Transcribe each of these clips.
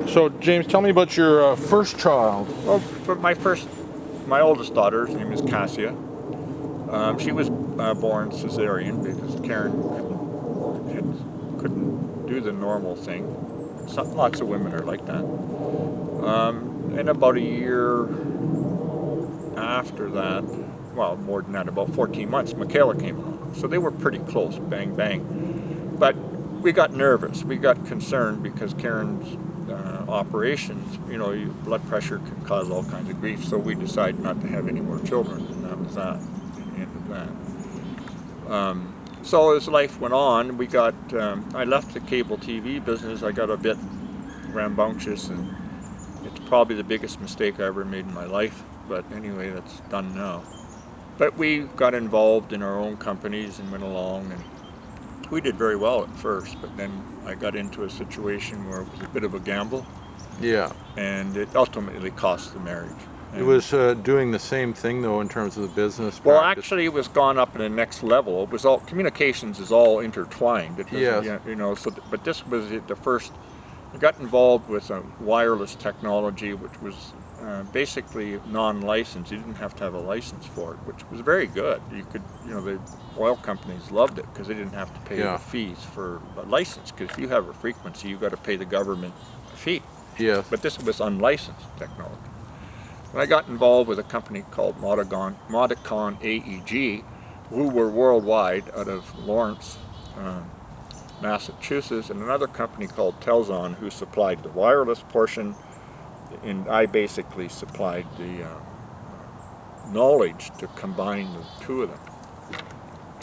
So, James, tell me about your first child. Well, for my oldest daughter, her name is Cassia. She was born cesarean because Karen couldn't do the normal thing. Lots of women are like that. And about a year after that, well, more than that, about 14 months, Michaela came along. So they were pretty close, bang, bang. But we got nervous. We got concerned because Karen's operations, your blood pressure can cause all kinds of grief. So we decided not to have any more children, and that was that, the end of that. So as life went on, I left the cable TV business. I got a bit rambunctious, and it's probably the biggest mistake I ever made in my life. But anyway, that's done now. But we got involved in our own companies and went along, and we did very well at first, but then I got into a situation where it was a bit of a gamble. Yeah. And it ultimately cost the marriage. It was doing the same thing, though, in terms of the business Well, practice. actually, it was gone up to the next level. It was all, communications is all intertwined. It Yes. But this was the first. I got involved with a wireless technology, which was basically non-licensed. You didn't have to have a license for it, which was very good. You could, the oil companies loved it because they didn't have to pay the fees for a license. Because if you have a frequency, you got to pay the government a fee. Yes. But this was unlicensed technology. And I got involved with a company called Modicon AEG, who were worldwide out of Lawrence, Massachusetts, and another company called Telzon, who supplied the wireless portion, and I basically supplied the knowledge to combine the two of them.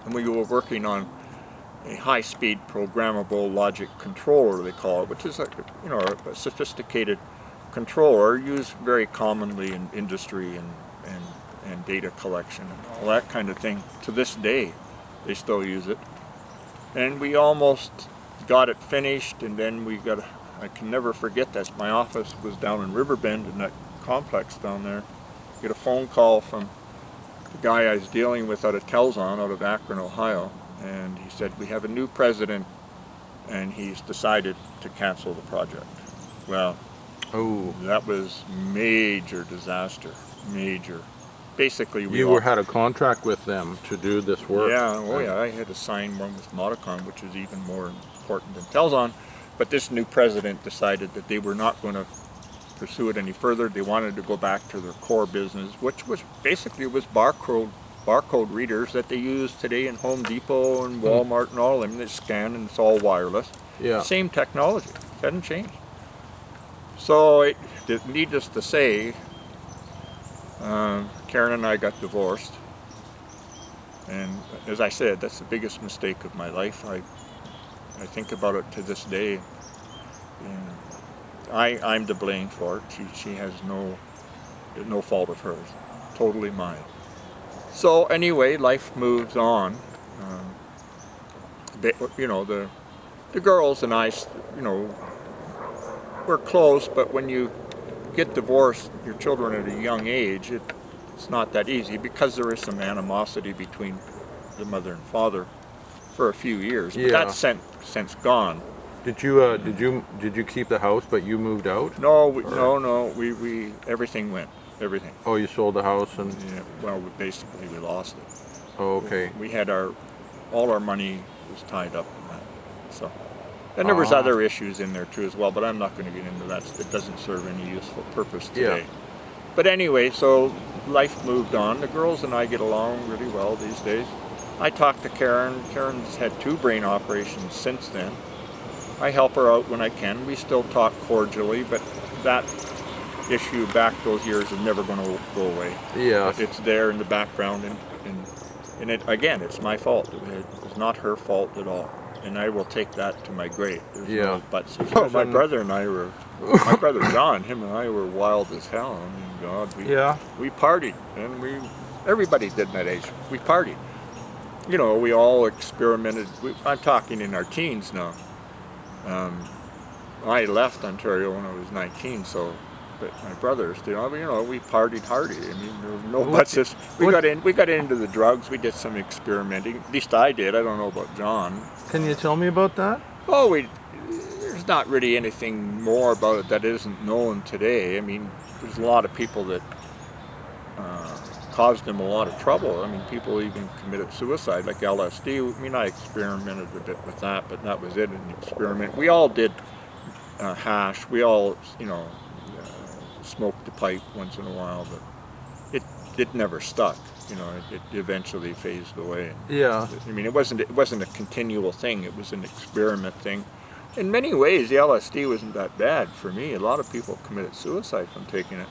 And we were working on a high-speed programmable logic controller, they call it, which is a sophisticated controller used very commonly in industry and data collection and all that kind of thing. To this day, they still use it. And we almost got it finished, and then I can never forget this. My office was down in Riverbend in that complex down there. Get a phone call from the guy I was dealing with out of Telzon, out of Akron, Ohio. And he said, we have a new president, and he's decided to cancel the project. Well, that was major disaster, major. Basically, You had a contract with them to do this work. Yeah, I had to sign one with Modicon, which was even more important than Telzon. But this new president decided that they were not going to pursue it any further. They wanted to go back to their core business, which was basically barcode readers that they use today in Home Depot and Walmart and all of them. They scan and it's all wireless. Yeah. Same technology. It hadn't changed. So, needless to say, Karen and I got divorced. And as I said, that's the biggest mistake of my life. I think about it to this day. And I'm to blame for it. She has no fault of hers. Totally mine. So anyway, life moves on. The girls and I, we're close, but when you get divorced, your children at a young age, it's not that easy because there is some animosity between the mother and father for a few years. But that's since gone. Did you keep the house, but you moved out? No, we everything went. Everything. Oh, you sold the house and. Yeah. Well, basically we lost it. Oh, okay. We had all our money was tied up in that. So, and there was other issues in there too as well, but I'm not going to get into that. It doesn't serve any useful purpose today. Yeah. But anyway, so life moved on. The girls and I get along really well these days. I talked to Karen. Karen's had 2 brain operations since then. I help her out when I can. We still talk cordially, but that issue back those years is never going to go away. Yeah. It's there in the background, and it again, it's my fault. It was not her fault at all, and I will take that to my grave. There's no buts. My brother and I were, my brother John, him and I were wild as hell. I mean, God, we partied, and everybody did in that age. We partied. We all experimented. I'm talking in our teens now. I left Ontario when I was 19, so. But my brothers, we partied hardy. I mean, there was no buts. We got into the drugs. We did some experimenting. At least I did. I don't know about John. Can you tell me about that? Oh, there's there's not really anything more about it that isn't known today. I mean, there's a lot of people that caused them a lot of trouble. I mean, people even committed suicide, like LSD. I mean, I experimented a bit with that, but that was it, an experiment. We all did hash. We all, you know, smoked the pipe once in a while, but it never stuck. You know, it eventually phased away. Yeah. I mean, it wasn't a continual thing. It was an experiment thing. In many ways, the LSD wasn't that bad for me. A lot of people committed suicide from taking it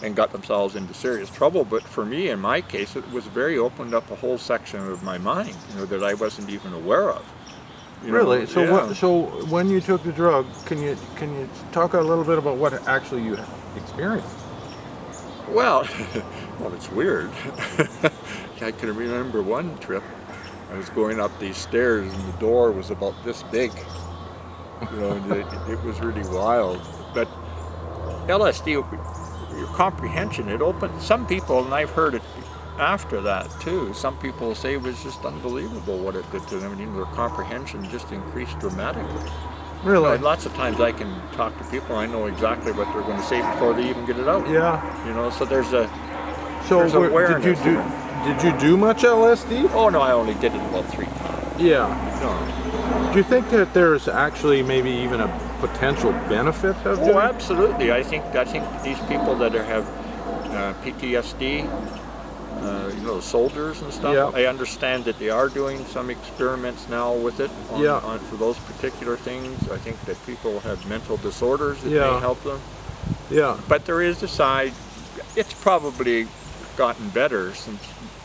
and got themselves into serious trouble. But for me, in my case, it was opened up a whole section of my mind, you know, that I wasn't even aware of. You Really? know, So yeah. So when you took the drug, can you talk a little bit about what actually you experienced? Well, well, it's weird. I can remember one trip. I was going up these stairs, and the door was about this big. You know, and it was really wild. But LSD, your comprehension, it opened. Some people, and I've heard it after that too. Some people say it was just unbelievable what it did to them. You know, their comprehension just increased dramatically. Really? And lots of times I can talk to people, I know exactly what they're going to say before they even get it out. Yeah. You know, so there's a So there's awareness. did you do much LSD? Oh no, I only did it about 3 times. Yeah. No. Do you think that there's actually maybe even a potential benefit of doing Oh, absolutely. I think these people that have PTSD, you know, soldiers and stuff. Yeah. I understand that they are doing some experiments now with it for those particular things. I think that people have mental disorders that may help them. Yeah. But there is a side. It's probably gotten better since,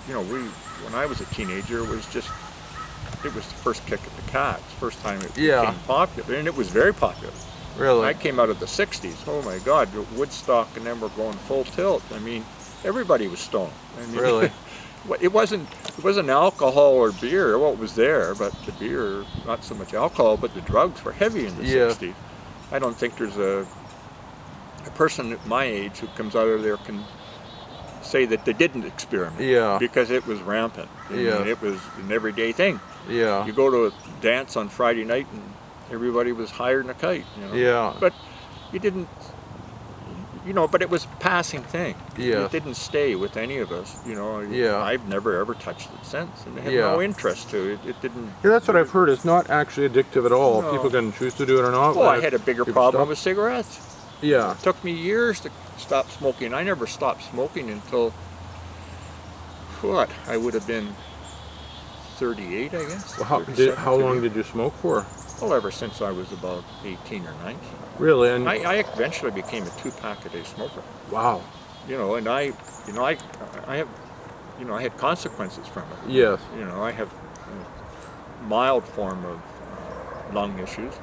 you know, when I was a teenager, it was the first kick at the cats, first time it became popular, and it was very popular. Really? I came out of the 60s. Oh my God, Woodstock and them were going full tilt. I mean, everybody was stoned. I mean, Really? It wasn't alcohol or beer. Well, it was there, but the beer, not so much alcohol, but the drugs were heavy in the 60s. I don't think there's a person at my age who comes out of there can say that they didn't experiment. Yeah. Because it was rampant. I mean, it was an everyday thing. Yeah. You go to a dance on Friday night and everybody was higher than a kite. You know? Yeah. But you didn't, you know, but it was a passing thing. Yeah. It didn't stay with any of us, you know. Yeah. I've never ever touched it since, and I have no interest to it. It didn't. Yeah, that's what I've heard. It's not actually addictive at all. No. People can choose to do it or not. Well, I had a bigger problem with cigarettes. Yeah. It took me years to stop smoking. I never stopped smoking until, what, I would have been 38, I guess. Well, how long did you smoke for? Well, ever since I was about 18 or 19. Really? And I eventually became a 2-pack-a-day smoker. wow. You know, and I have, you know, I had consequences from it. Yes. You know, I have a mild form of lung issues,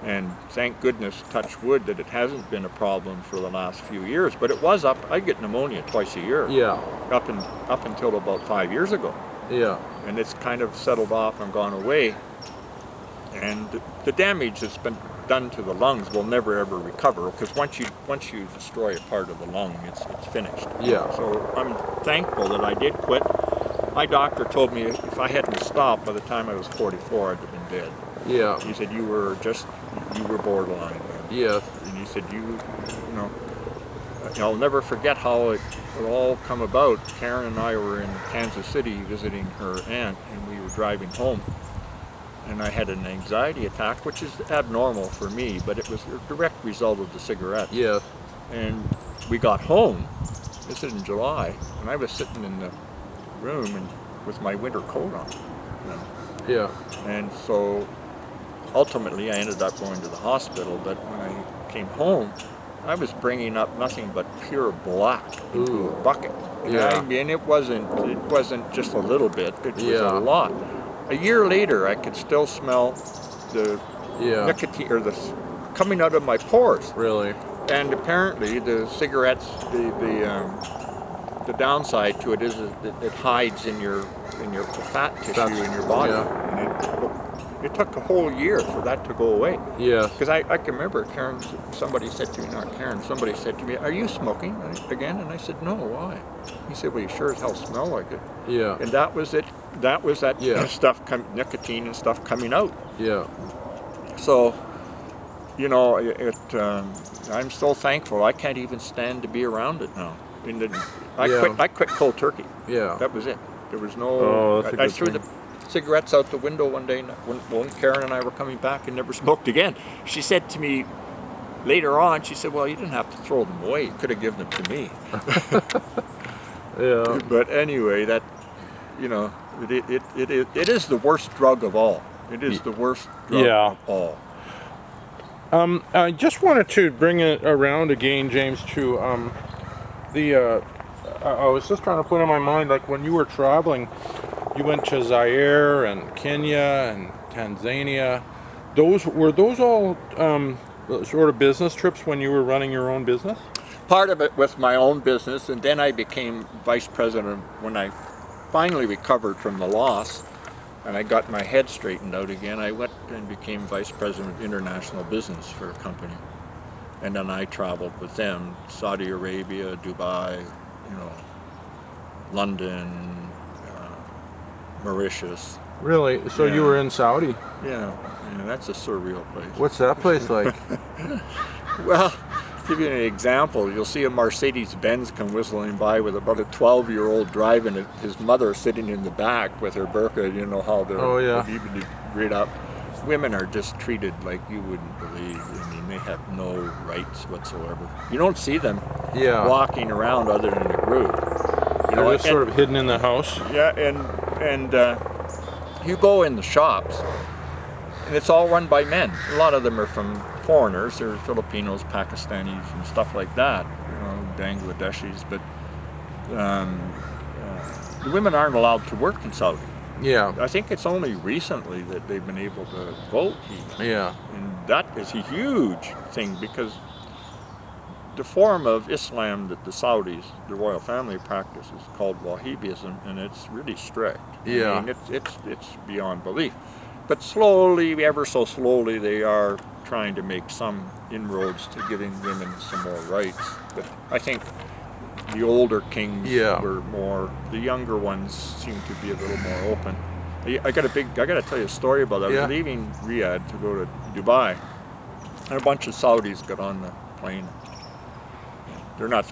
and thank goodness, touch wood, that it hasn't been a problem for the last few years. But it was up. I get pneumonia twice a year. Yeah. Up until about 5 years ago, Yeah. and it's kind of settled off and gone away. And the damage that's been done to the lungs will never ever recover, because once you destroy a part of the lung, it's finished. Yeah. So I'm thankful that I did quit. My doctor told me if I hadn't stopped by the time I was 44, I'd have been dead. Yeah. He said you were borderline. Yeah. And he said you know, I'll never forget how it all come about. Karen and I were in Kansas City visiting her aunt, and we were driving home. And I had an anxiety attack, which is abnormal for me, but it was a direct result of the cigarettes. Yeah. And we got home, this is in July, and I was sitting in the room and with my winter coat on. You know. Yeah. And so ultimately I ended up going to the hospital, but when I came home, I was bringing up nothing but pure black into a bucket. And Yeah. I mean, it wasn't just a little bit, it was Yeah. a lot. A year later, I could still smell the nicotine or the coming out of my pores. Really? And apparently, the cigarettes, the downside to it is that it hides in your fat tissue in your body. Yeah. And it took a whole year for that to go away. Yeah. Because I can remember somebody said to me, "Are you smoking again?" And I said, "No, why?" He said, "Well, you sure as hell smell like it." Yeah. And that was it. That was that Yeah. stuff, nicotine and stuff coming out. Yeah. So you know, I'm so thankful. I can't even stand to be around it now. Yeah. I quit cold turkey. Yeah. That was it. There was no. Oh, that's a I good threw thing. the cigarettes out the window one day when Karen and I were coming back and never smoked again. She said to me later on, she said, "Well, you didn't have to throw them away. You could have given them to me." Yeah. But anyway, that, you know, it is the worst drug of all. It is the worst drug Yeah. of all. I just wanted to bring it around again, James, to I was just trying to put in my mind, like when you were traveling, you went to Zaire and Kenya and Tanzania. Were those all sort of business trips when you were running your own business? Part of it was my own business, and then I became vice president when I finally recovered from the loss and I got my head straightened out again. I went and became vice president of international business for a company, and then I traveled with them, Saudi Arabia, Dubai, you know, London, Mauritius. Really? So Yeah. you were in Saudi? Yeah, that's a surreal place. What's that place like? Well, to give you an example, you'll see a Mercedes-Benz come whistling by with about a 12-year-old driving it, his mother sitting in the back with her burqa. You know how they're Oh, yeah. even read up. Women are just treated like you wouldn't believe. I mean, they have no rights whatsoever. You don't see them Yeah. walking around other than a group. You They're just sort of hidden in the house. yeah, and you go in the shops, and it's all run by men. A lot of them are from foreigners. They're Filipinos, Pakistanis, and stuff like that. You know, Bangladeshis. But the women aren't allowed to work in Saudi. Yeah. I think it's only recently that they've been able to vote even. Yeah. And that is a huge thing because the form of Islam that the Saudis, the royal family practice, is called Wahhabism, and it's really strict. Yeah. I mean, it's beyond belief. But slowly, ever so slowly, they are trying to make some inroads to giving women some more rights. But I think the older kings Yeah. were more. The younger ones seem to be a little more open. I got to tell you a story about that. I Yeah. was leaving Riyadh to go to Dubai, and a bunch of Saudis got on the plane. They're not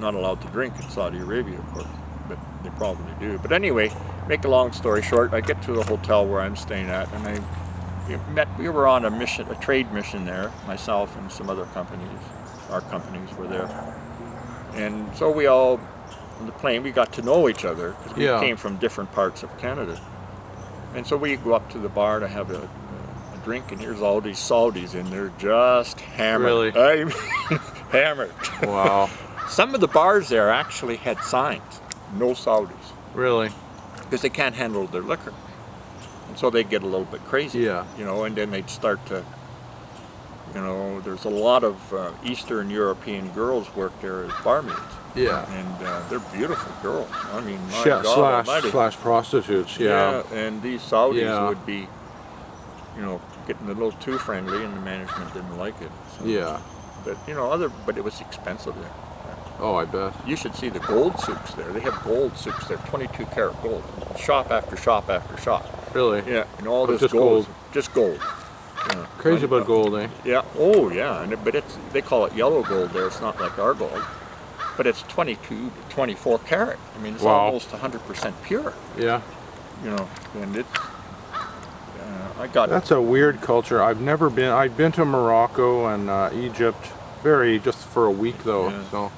allowed to drink in Saudi Arabia, of course, but they probably do. But anyway, make a long story short, I get to the hotel where I'm staying at, and we were on a mission, a trade mission there, myself and some other companies. Our companies were there. And so we all, on the plane, we got to know each other because we Yeah. came from different parts of Canada. And so we go up to the bar to have a drink, and here's all these Saudis, and they're just hammered. Really? I mean, hammered. Wow. Some of the bars there actually had signs, no Saudis, Really? because they can't handle their liquor. And so they'd get a little bit crazy. Yeah. You know, and then they'd start to, you know, there's a lot of Eastern European girls work there as barmaids. Yeah. And they're beautiful girls. I mean, my God almighty. Slash prostitutes. Yeah. And these Saudis Yeah. would be, you know, getting a little too friendly, and the management didn't like it. So, Yeah. But you know, but it was expensive there. Oh, I bet. You should see the gold souks there. They have gold souks there, 22 karat gold, shop after shop after shop. Really? Yeah, and all But this just gold, gold. just gold. Yeah. Crazy about gold, eh? Yeah. Oh, yeah. But they call it yellow gold there. It's not like our gold, but it's 22 to 24 karat. I mean, it's Wow. almost 100% pure. Yeah. You know, and it. I got That's a weird culture. I've been to Morocco and Egypt. Just for a week though. Yeah. So.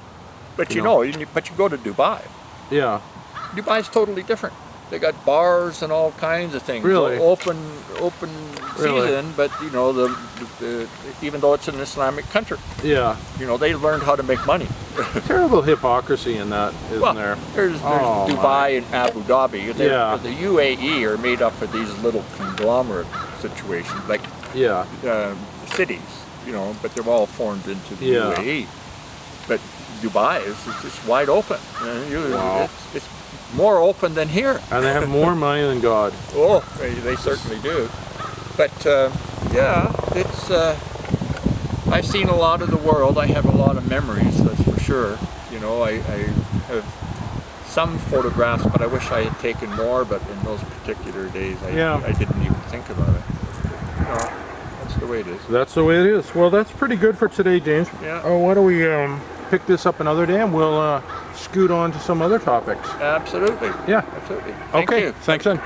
But you you know. know, but you go to Dubai. Yeah. Dubai's totally different. They got bars and all kinds of things. Really? Open Really? season, but you know, the even though it's an Islamic country, Yeah. you know, they learned how to make money. Terrible hypocrisy in that, isn't Well, there? there's Oh, Dubai and Abu Dhabi. Yeah. The UAE are made up of these little conglomerate situations, like Yeah. cities, you know, but they're all formed into the Yeah. UAE. But Dubai is just wide open. Wow. It's more open than here. And they have more money than God. Oh, they certainly do. But yeah, it's. I've seen a lot of the world. I have a lot of memories, that's for sure. You know, I have some photographs, but I wish I had taken more. But in those particular days, Yeah. I didn't even think about it. You know, that's the way it is. That's the way it is. Well, that's pretty good for today, James. Yeah. Why don't we pick this up another day, and we'll scoot on to some other topics. Absolutely. Yeah. Absolutely. Thank Okay. you. Thanks, then.